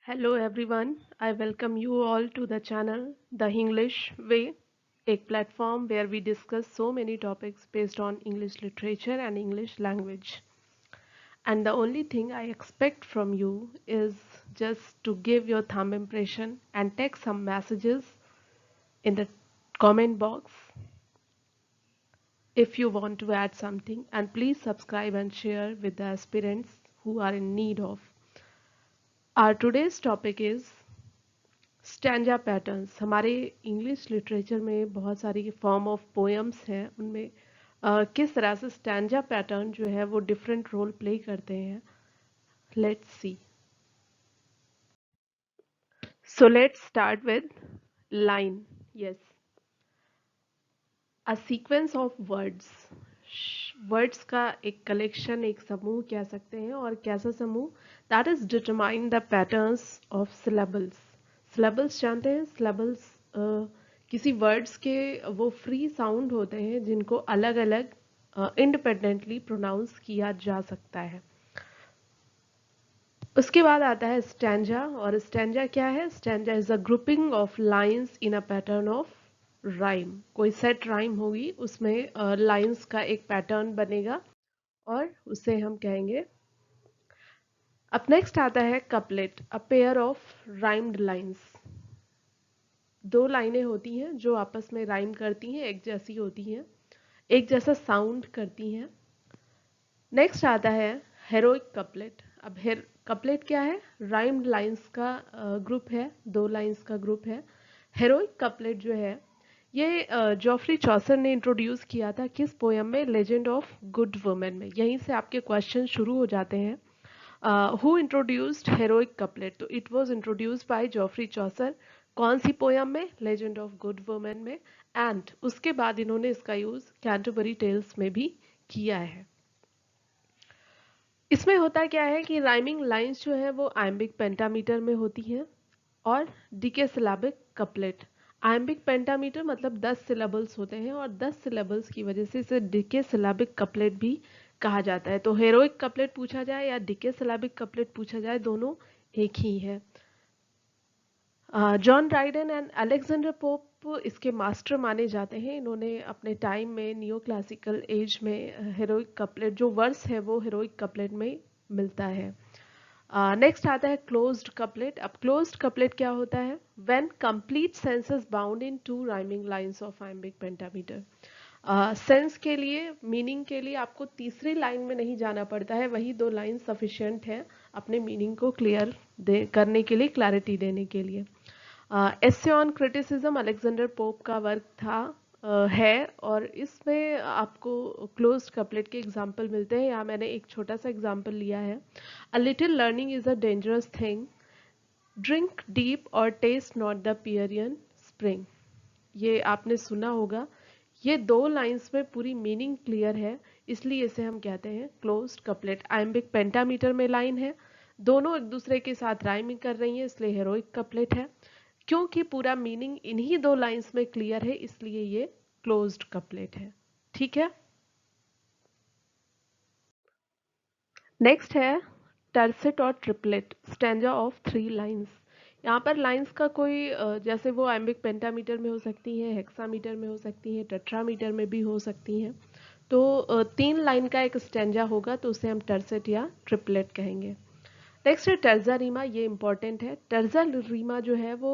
Hello everyone, I welcome you all to the channel The English Way, a platform where we discuss so many topics based on English literature and English language. And the only thing I expect from you is just to give your thumb impression and text some messages in the comment box if you want to add something, and please subscribe and share with the aspirants who are in need of. Our today's topic is stanza patterns. हमारे English literature में बहुत सारी form of poems हैं, उनमें किस तरह से stanza pattern जो है वो डिफरेंट रोल प्ले करते हैं। Let's see. So let's start with line. Yes, a sequence of words. Words का एक कलेक्शन, एक समूह कह सकते हैं। और कैसा समूह? That is determine the patterns of syllables. Syllables जानते हैं? सिलेबल्स किसी वर्ड्स के वो फ्री साउंड होते हैं जिनको अलग अलग इंडिपेंडेंटली प्रोनाउंस किया जा सकता है। उसके बाद आता है स्टैंजा। और स्टैंजा क्या है? Stanza is a grouping of lines in a pattern of rhyme. कोई सेट राइम होगी, उसमें लाइंस का एक पैटर्न बनेगा और उसे हम कहेंगे। अब नेक्स्ट आता है couplet, a pair of rhymed lines. दो लाइनें होती हैं जो आपस में राइम करती हैं, एक जैसी होती हैं, एक जैसा साउंड करती हैं। नेक्स्ट आता है हेरोइक कपलेट। अब कपलेट क्या है? राइम्ड लाइंस का ग्रुप है, दो लाइंस का ग्रुप है। हेरोइक कपलेट जो है ये जॉफ्री चॉसर ने इंट्रोड्यूस किया था। किस पोयम में? लेजेंड ऑफ गुड वुमेन में। यहीं से आपके क्वेश्चन शुरू हो जाते हैं। Who introduced heroic couplet? तो it was introduced by Geoffrey Chaucer. कौन सी पोयम में? लेजेंड ऑफ गुड वुमेन में। एंड उसके बाद इन्होंने इसका यूज कैंटरबरी टेल्स में भी किया है। इसमें होता क्या है कि राइमिंग लाइंस जो है वो आयम्बिक पेंटामीटर में होती हैं और डिकेसिलेबिक कपलेट। आयम्बिक पेंटामीटर मतलब 10 सिलेबल्स होते हैं और 10 सिलेबल्स की वजह से इसे डिकेसिलेबिक कपलेट भी कहा जाता है। तो हेरोइक कपलेट पूछा जाए या डिकेसिलेबिक कपलेट पूछा जाए, दोनों एक ही है। John Dryden and Alexander pope इसके मास्टर माने जाते हैं। इन्होंने अपने टाइम में नियो क्लासिकल एज में हेरोइक कपलेट जो वर्स है वो हेरोइक कपलेट में मिलता है। नेक्स्ट आता है क्लोज्ड कपलेट। अब क्लोज्ड कपलेट क्या होता है? When complete senses bound in to rhyming lines of iambic pentameter. Sense के लिए, मीनिंग के लिए आपको तीसरी लाइन में नहीं जाना पड़ता है, वही दो लाइन सफिशिएंट है अपने मीनिंग को क्लियर करने के लिए, क्लैरिटी देने के लिए। Essay on criticism Alexander pope का वर्क था, है। और इसमें आपको क्लोज्ड कपलेट के एग्जाम्पल मिलते हैं। यहाँ मैंने एक छोटा सा एग्जाम्पल लिया है। A little learning is a dangerous thing, drink deep और टेस्ट नॉट द पियरियन स्प्रिंग। ये आपने सुना होगा। ये दो लाइंस में पूरी मीनिंग क्लियर है, इसलिए इसे हम कहते हैं क्लोज्ड कपलेट। आयम्बिक पेंटामीटर में लाइन है, दोनों एक दूसरे के साथ राइमिंग कर रही है, इसलिए हेरोइक कपलेट है। क्योंकि पूरा मीनिंग इन्हीं दो लाइंस में क्लियर है, इसलिए ये क्लोज्ड कपलेट है। ठीक है। नेक्स्ट है टर्सेट और ट्रिपलेट, स्टैंजा ऑफ 3 लाइंस। यहाँ पर लाइंस का कोई जैसे वो आयम्बिक पेंटामीटर में हो सकती है, हेक्सामीटर में हो सकती है, टेट्रामीटर में भी हो सकती हैं। तो 3 लाइन का एक स्टैंजा होगा तो उसे हम टर्सेट या ट्रिपलेट कहेंगे। नेक्स्ट है टर्जा रीमा। ये इंपॉर्टेंट है। टर्जा रीमा जो है वो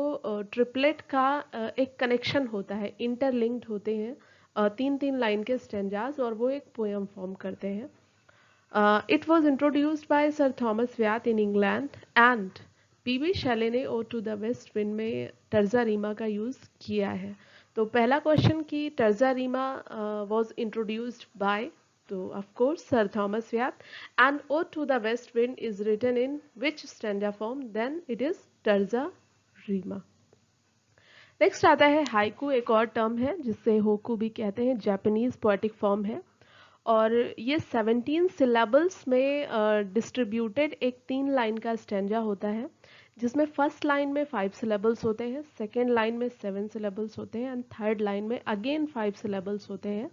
ट्रिपलेट का एक कनेक्शन होता है, इंटरलिंक्ड होते हैं 3-3 लाइन के स्टैंजास और वो एक पोएम फॉर्म करते हैं। It was introduced by Sir Thomas Wyatt in England and PB Shelley ने ode to the west wind में टर्जा रीमा का यूज़ किया है। तो पहला क्वेश्चन कि terza rima was introduced by, तो of course sir Thomas Wyatt. And ode to the west wind is written in which stanza form? Then it is terza rima. Next आता है haiku. एक और टर्म है जिससे होकू भी कहते हैं, जापानीज पोएटिक फॉर्म है और ये 17 सिलेबल्स में डिस्ट्रीब्यूटेड एक 3 लाइन का स्टैंजा होता है, जिसमें फर्स्ट लाइन में 5 सिलेबल्स होते हैं, सेकेंड लाइन में 7 सिलेबल्स होते हैं एंड थर्ड लाइन में अगेन 5 सिलेबल्स होते हैं।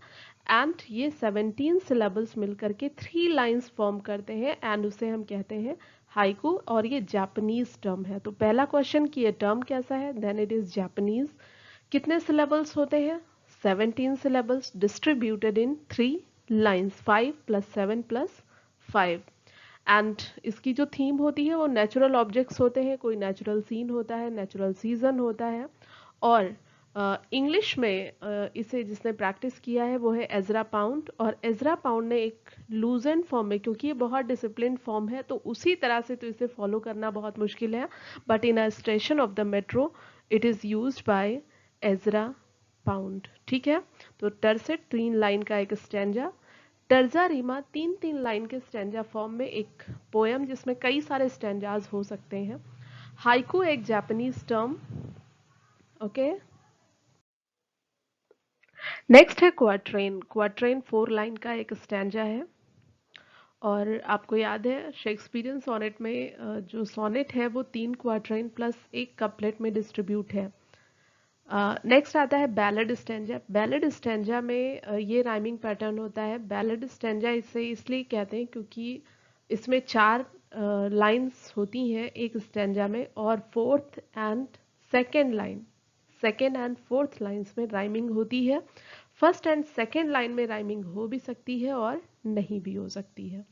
एंड ये 17 सिलेबल्स मिलकर के 3 लाइन्स फॉर्म करते हैं एंड उसे हम कहते हैं हाइकू, और ये जापानीज टर्म है। तो पहला क्वेश्चन कि ये टर्म कैसा है, देन इट इज जापानीज। कितने सिलेबल्स होते हैं, 17 syllables distributed in 3 lines, 5 + 7 + 5। And इसकी जो थीम होती है वो नेचुरल ऑब्जेक्ट्स होते हैं, कोई नेचुरल सीन होता है, नेचुरल सीजन होता है। और इंग्लिश में इसे जिसने प्रैक्टिस किया है वो है एजरा पाउंड, और एजरा पाउंड ने एक लूजन फॉर्म में, क्योंकि ये बहुत डिसिप्लिन फॉर्म है तो उसी तरह से तो इसे फॉलो करना बहुत मुश्किल है, but in a station of the metro it is used by Ezra pound. ठीक है, तो टर्सेट 3 लाइन का एक स्टैंजा, टर्जा रीमा 3-3 लाइन के स्टैंजा फॉर्म में एक पोयम जिसमें कई सारे स्टैंजाज हो सकते हैं। हाइकू एक जापानीज टर्म। ओके, नेक्स्ट है क्वाट्रेन। क्वाट्रेन 4 लाइन का एक स्टैंजा है, और आपको याद है शेक्सपियरियन सोनेट में जो सोनेट है वो 3 क्वाट्रेन प्लस 1 कपलेट में डिस्ट्रीब्यूट है। नेक्स्ट आता है बैलेड स्टैंजा। बैलेड स्टैंजा में ये राइमिंग पैटर्न होता है। बैलेड स्टैंजा इसे इसलिए कहते हैं क्योंकि इसमें 4 लाइंस होती हैं एक स्टैंजा में, और fourth and second and fourth lines में राइमिंग होती है। फर्स्ट एंड सेकेंड लाइन में राइमिंग हो भी सकती है और नहीं भी हो सकती है।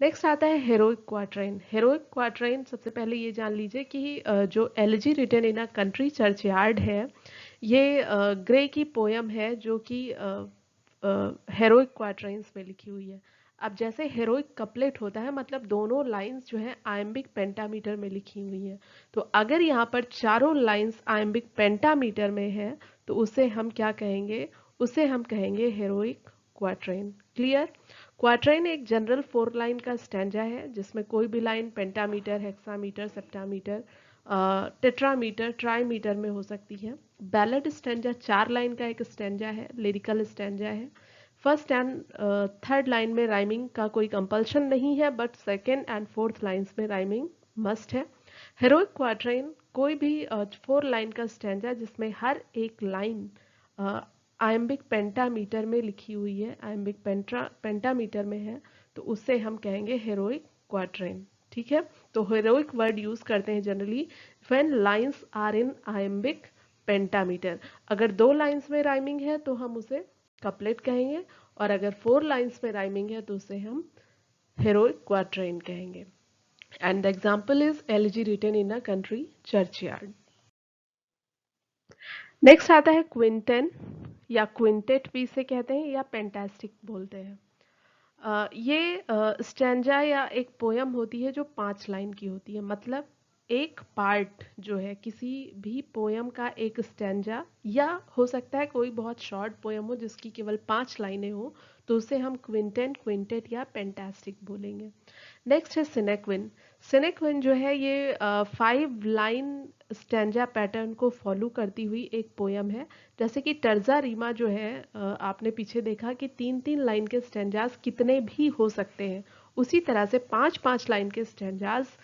नेक्स्ट आता है हेरोइक क्वाट्रेन। हेरोइक क्वाट्रेन सबसे पहले ये जान लीजिए कि जो elegy written in a country churchyard है, ये ग्रे की पोयम है जो कि हेरोइक क्वाट्रेन्स में लिखी हुई है। अब जैसे हेरोइक कपलेट होता है, मतलब दोनों लाइंस जो है आयम्बिक पेंटामीटर में लिखी हुई हैं, तो अगर यहाँ पर चारों लाइंस आयम्बिक पेंटामीटर में है तो उसे हम क्या कहेंगे, उसे हम कहेंगे हेरोइक क्वाट्रेन। क्लियर। क्वाट्रेन एक जनरल 4 लाइन का स्टैंजा है जिसमें कोई भी लाइन पेंटामीटर, हेक्सामीटर, सेप्टामीटर, टेट्रामीटर, ट्राईमीटर में हो सकती है। बैलेड स्टैंजा 4 लाइन का एक स्टैंजा है, लिरिकल स्टैंजा है। फर्स्ट एंड थर्ड लाइन में राइमिंग का कोई कंपल्शन नहीं है, but second and fourth lines में राइमिंग मस्ट है। हेरोइक क्वाट्रेन कोई भी 4 लाइन का स्टैंजा जिसमें हर एक लाइन आयम्बिक पेंटामीटर में लिखी हुई है, आयम्बिक पेंटामीटर में है, तो उससे हम कहेंगे हेरोइक क्वाट्रेन। ठीक है, तो हेरोइक वर्ड यूज करते हैं generally when lines are in iambic pentameter. अगर 2 लाइंस में राइमिंग है तो हम उसे कपलेट कहेंगे, और अगर 4 लाइंस में राइमिंग है तो उसे हम हेरोइक क्वाट्रेन कहेंगे। And the example is elegy written in a country churchyard. Next आता है क्विंटेन, या क्विंटेट भी इसे कहते हैं, या पेंटास्टिक बोलते हैं। ये स्टैंजा या एक पोयम होती है जो 5 लाइन की होती है। मतलब एक पार्ट जो है किसी भी पोयम का एक स्टैंजा, या हो सकता है कोई बहुत शॉर्ट पोयम हो जिसकी केवल 5 लाइनें हो, तो उसे हम क्विंटेन, क्विंटेट या पेंटास्टिक बोलेंगे। नेक्स्ट है सिनेक्विन। सिनेक्विन जो है ये 5 लाइन स्टैंजा पैटर्न को फॉलो करती हुई एक पोयम है। जैसे कि टर्जा रीमा जो है, आपने पीछे देखा कि 3-3 लाइन के स्टैंजास कितने भी हो सकते हैं, उसी तरह से 5-5 लाइन के स्टैंजास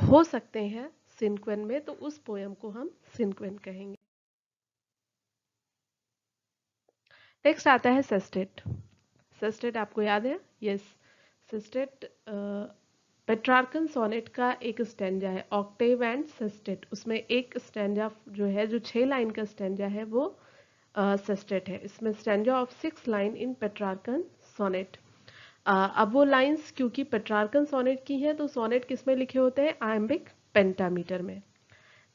हो सकते हैं सिनक्वेन में, तो उस पोयम को हम सिनक्वेन कहेंगे। नेक्स्ट आता है सेस्टेट। सेस्टेट आपको याद है, यस। सेस्टेट पेट्रार्कन सोनेट का एक स्टैंजा है, ऑक्टेव एंड सेस्टेट। उसमें एक स्टैंजा जो है, जो 6 लाइन का स्टैंजा है, वो सेस्टेट है। इसमें stanza of 6 line in Petrarchan sonnet. अब वो लाइंस क्योंकि पेट्रार्कन सोनेट की हैं, तो सोनेट किस में लिखे होते हैं, आयम्बिक पेंटामीटर में।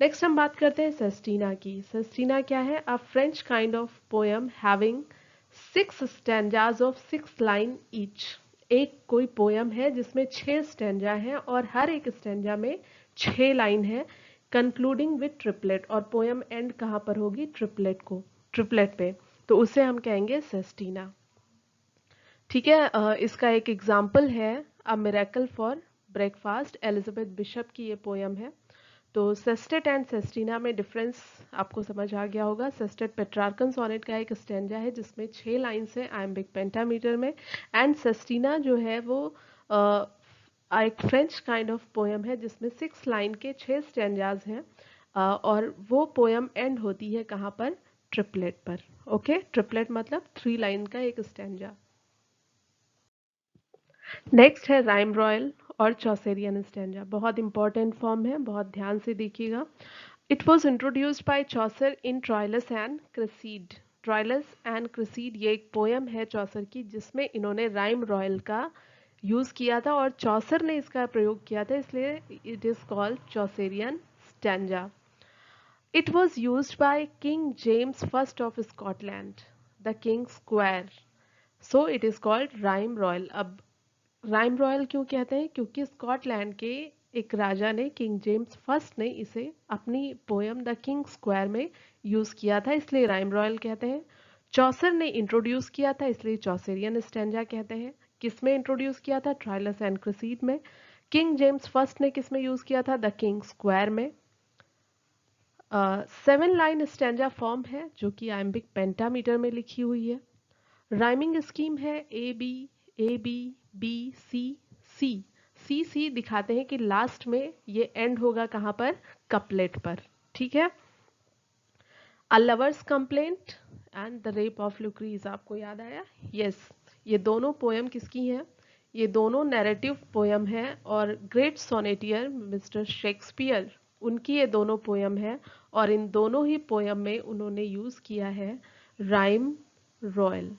नेक्स्ट हम बात करते हैं सेस्टीना की। सेस्टीना क्या है, a French kind of poem having 6 stanzas of 6 line each. एक कोई पोयम है जिसमें 6 स्टैंजा हैं और हर एक स्टैंजा में 6 लाइन है, कंक्लूडिंग विद ट्रिपलेट, और पोयम एंड कहाँ पर होगी, ट्रिपलेट पे, तो उसे हम कहेंगे सेस्टीना। ठीक है, इसका एक एग्जाम्पल है a miracle for breakfast, Elizabeth bishop की ये पोयम है। तो सेस्टेट एंड सेस्टीना में डिफरेंस आपको समझ आ गया होगा। सेस्टेट पेट्रार्कन सोनेट का एक स्टैंजा है जिसमें 6 लाइन्स है आयम्बिक पेंटामीटर में, एंड सेस्टीना जो है वो एक फ्रेंच काइंड ऑफ पोयम है जिसमें 6 लाइन के 6 स्टैंजाज हैं, और वो पोयम एंड होती है कहाँ पर, ट्रिपलेट पर। ओके, ट्रिपलेट मतलब 3 लाइन का एक स्टैंजा। नेक्स्ट है राइम रॉयल, और चौसेरियन स्टैंजा बहुत इंपॉर्टेंट फॉर्म है, बहुत ध्यान से देखिएगा। It was introduced by Chaucer in Troilus and Criseyde. Troilus and Criseyde ये एक पोयम है चौसर की जिसमें इन्होंने राइम रॉयल का यूज किया था और चौसर ने इसका प्रयोग किया था, इसलिए it is called Chaucerian stanza. It was used by King James I of Scotland, the King's Square. So it is called Rhyme Royal. अब राइम रॉयल क्यों कहते हैं? क्योंकि स्कॉटलैंड के एक राजा ने, किंग जेम्स फर्स्ट ने इसे अपनी पोयम द किंग स्क्वायर में यूज किया था, इसलिए राइम रॉयल कहते हैं। चौसर ने इंट्रोड्यूस किया था, इसलिए चौसेरियन स्टैंजा कहते हैं। किस में इंट्रोड्यूस किया था? ट्रायलस एंड क्रेसीड में। किंग जेम्स फर्स्ट ने किस में यूज किया था? द किंग स्क्वायर में। 7 लाइन स्टैंजा फॉर्म है जो कि आयम्बिक पेंटामीटर में लिखी हुई है। राइमिंग स्कीम है ए बी बी सी सी। सी सी दिखाते हैं कि लास्ट में ये एंड होगा कहाँ पर? कपलेट पर। ठीक है। A lover's complaint and the rape of Lucrece, आपको याद आया? यस, ये दोनों पोयम किसकी हैं? ये दोनों नैरेटिव पोयम है और ग्रेट सोनेटियर मिस्टर शेक्सपियर, उनकी ये दोनों पोयम है और इन दोनों ही पोयम में उन्होंने यूज किया है राइम रॉयल।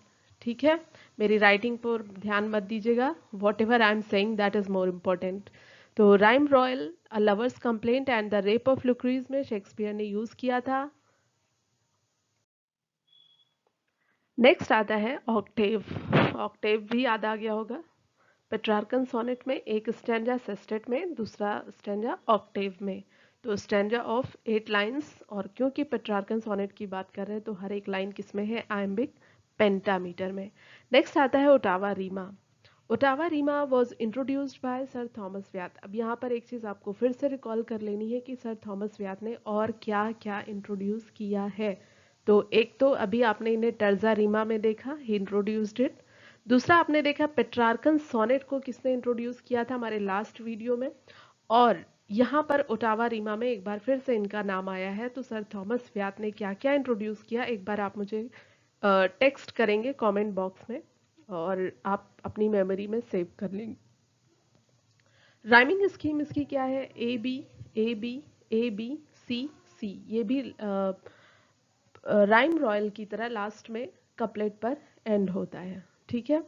ठीक है, मेरी राइटिंग पर ध्यान मत दीजिएगा, whatever I am saying that is more important. तो rhyme royal, a lover's complaint and the rape of Lucrece में शेक्सपियर ने यूज किया था। नेक्स्ट आता है ऑक्टेव। ऑक्टेव भी याद आ गया होगा। पेट्रार्कन सोनेट में एक स्टैंजा सेस्टेट में, दूसरा स्टैंजा ऑक्टेव में। तो स्टैंजा ऑफ 8 लाइंस, और क्योंकि पेट्रार्कन सोनेट की बात कर रहे हैं तो हर एक लाइन किस में है? आयम्बिक पेंटामीटर में। नेक्स्ट आता है ottava rima. Ottava rima was introduced by sir Thomas Wyatt. अब यहाँ पर एक चीज़ आपको फिर से रिकॉल कर लेनी है कि सर थॉमस व्याट ने और क्या क्या इंट्रोड्यूस किया है। तो एक तो अभी आपने इन्हें टर्जा रीमा में देखा, ही इंट्रोड्यूस्ड इट। दूसरा आपने देखा पेट्रार्कन सोनेट को किसने इंट्रोड्यूस किया था हमारे लास्ट वीडियो में। और यहाँ पर ओटावा रीमा में एक बार फिर से इनका नाम आया है। तो सर थॉमस व्याट ने क्या क्या इंट्रोड्यूस किया, एक बार आप मुझे टेक्स्ट करेंगे कमेंट बॉक्स में और आप अपनी मेमोरी में सेव कर लेंगे। राइमिंग स्कीम इसकी क्या है? A B A B C C. ये भी राइम रॉयल की तरह लास्ट में कपलेट पर एंड होता है। ठीक है।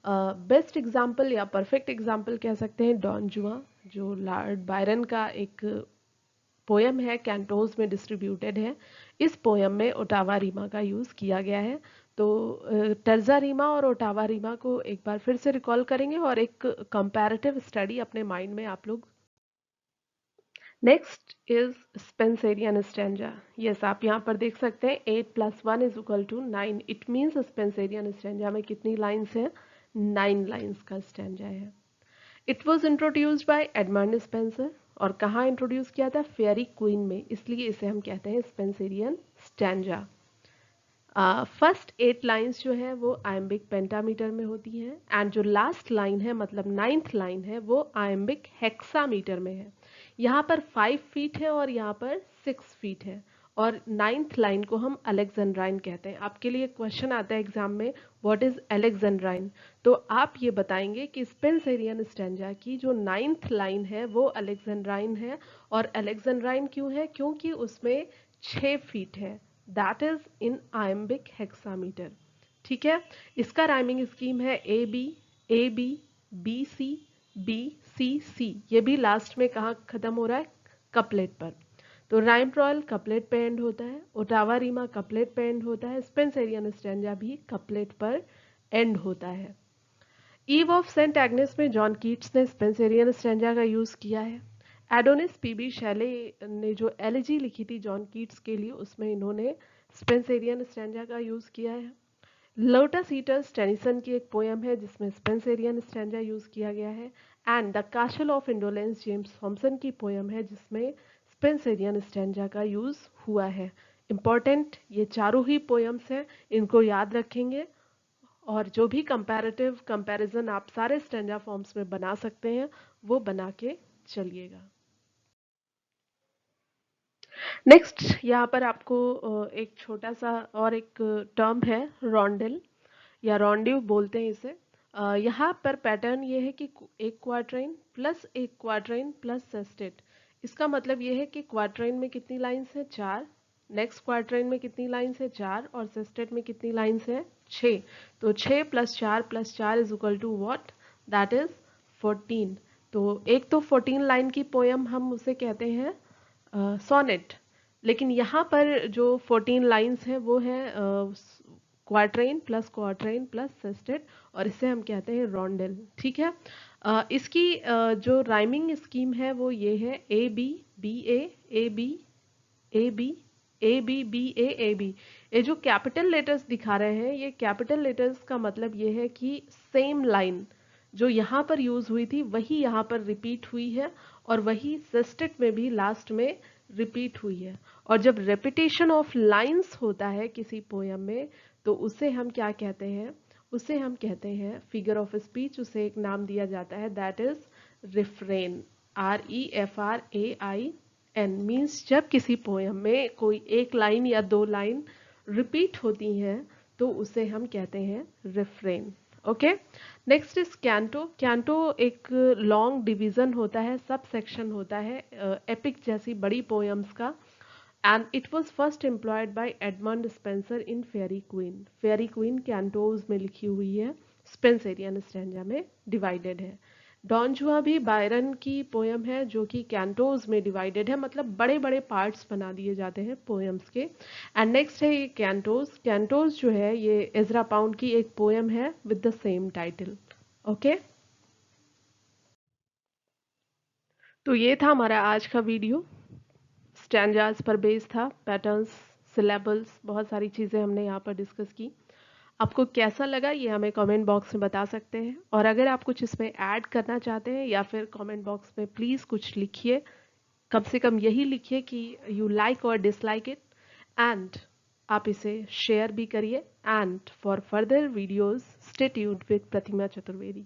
बेस्ट एग्जाम्पल या परफेक्ट एग्जाम्पल कह सकते हैं डॉन जुआ, जो लॉर्ड बायरन का एक पोयम है, कैंटोज में डिस्ट्रीब्यूटेड है। इस पोयम में ओटावा रीमा का यूज़ किया गया है। तो टर्जा रीमा और ओटावा रीमा को एक बार फिर से रिकॉल करेंगे और एक कंपैरेटिव स्टडी अपने माइंड में आप लोग। Next is Spencerian stanza. Yes, आप यहाँ पर देख सकते हैं 8 + 1 = 9। इट मीन्स स्पेंसेरियन स्टैंजा में कितनी लाइन्स हैं? 9 लाइन्स का स्टैंजा है। It was introduced bye Edmund Spenser, और कहाँ इंट्रोड्यूस किया था? फेयरी क्वीन में, इसलिए इसे हम कहते हैं स्पेंसेरियन स्टैंजा। फर्स्ट 8 लाइन्स जो है वो आयम्बिक पेंटामीटर में होती हैं, एंड जो लास्ट लाइन है मतलब 9th लाइन है वो आयम्बिक हेक्सामीटर में है। यहाँ पर 5 फीट है और यहाँ पर 6 फीट है, और 9th लाइन को हम अलेक्जेंड्राइन कहते हैं। आपके लिए क्वेश्चन आता है एग्जाम में, व्हाट इज अलेक्जेंड्राइन? तो आप ये बताएंगे कि स्पेंसेरियन स्टैंजा की जो 9th लाइन है वो अलेक्जेंड्राइन है। और अलेक्जेंड्राइन क्यों है? क्योंकि उसमें 6 फीट है, that is in iambic hexameter. ठीक है। इसका राइमिंग स्कीम है A B B C C. ये भी लास्ट में कहाँ खत्म हो रहा है? कपलेट पर। तो राइम रॉयल कपलेट पे एंड होता है, ओटावा रीमा कपलेट पे एंड होता है, स्पेंसेरियन स्टैंजा भी कपलेट पर एंड होता है। ईव ऑफ सेंट एग्नेस में जॉन कीट्स ने स्पेंसेरियन स्टैंजा का यूज किया है। एडोनिस पीबी शैले ने जो एलिजी लिखी थी जॉन कीट्स के लिए, उसमें इन्होंने स्पेंसेरियन स्टैंजा का यूज किया है। लोटस ईटर्स टेनिसन की एक पोयम है जिसमें स्पेंसेरियन स्टैंजा यूज किया गया है। And the castle of indolence James Thomson की पोयम है जिसमें स्पेंसेरियन स्टैंजा का यूज हुआ है। इंपॉर्टेंट ये चारों ही पोयम्स हैं, इनको याद रखेंगे, और जो भी कंपैरेटिव कंपैरिजन आप सारे स्टैंजा फॉर्म्स में बना सकते हैं वो बना के चलिएगा। नेक्स्ट यहाँ पर आपको एक छोटा सा और एक टर्म है, रॉन्डेल या रॉन्डिव बोलते हैं इसे। यहाँ पर पैटर्न ये है कि एक क्वार्टराइन प्लस सेस्टेट। इसका मतलब ये है कि क्वार्टराइन में कितनी लाइंस है, 4। नेक्स्ट क्वार्टराइन में कितनी लाइंस है, 4। और सेस्टेट में कितनी लाइंस है, 6। तो 6 + 4 is equal to what, that is 14। तो एक तो 14 लाइन की पोयम हम उसे कहते हैं सोनेट, लेकिन यहाँ पर जो 14 लाइंस हैं वो है क्वार्टराइन प्लस सेस्टेट, और इसे हम कहते हैं रॉन्डेल। ठीक है। इसकी जो राइमिंग स्कीम है वो ये है A B B A B A B A B B A B. ये जो कैपिटल लेटर्स दिखा रहे हैं, ये कैपिटल लेटर्स का मतलब ये है कि सेम लाइन जो यहाँ पर यूज हुई थी वही यहाँ पर रिपीट हुई है, और वही सिस्टेट में भी लास्ट में रिपीट हुई है। और जब रेपिटेशन ऑफ लाइंस होता है किसी पोयम में, तो उसे हम क्या कहते हैं, उसे हम कहते हैं फिगर ऑफ स्पीच। उसे एक नाम दिया जाता है, that is refrain. REFRAIN means जब किसी पोयम में कोई एक लाइन या दो लाइन रिपीट होती हैं तो उसे हम कहते हैं refrain. Okay. Next is canto. Canto एक लॉन्ग डिवीजन होता है, सब सेक्शन होता है एपिक जैसी बड़ी पोयम्स का, and it was first employed by Edmund Spenser in fairy queen. Fairy queen cantos में लिखी हुई है, स्पेंसरियन स्टैंजा में डिवाइडेड है। डॉन जुआ भी बायरन की पोयम है जो कि कैंटोज में डिवाइडेड है, मतलब बड़े बड़े पार्ट्स बना दिए जाते हैं पोयम्स के। एंड नेक्स्ट है ये कैंटोज। कैंटोज जो है ये एजरा पाउंड की एक पोयम है with the same title. Okay. तो ये था हमारा आज का वीडियो, स्टैंजाज पर बेस्ड था, पैटर्न्स, सिलेबल्स, बहुत सारी चीज़ें हमने यहाँ पर डिस्कस की। आपको कैसा लगा ये हमें कमेंट बॉक्स में बता सकते हैं, और अगर आप कुछ इसमें ऐड करना चाहते हैं या फिर कमेंट बॉक्स में प्लीज़ कुछ लिखिए। कम से कम यही लिखिए कि यू लाइक और डिसलाइक इट, एंड आप इसे शेयर भी करिए। And for further videos stay tuned with Pratima Chaturvedi.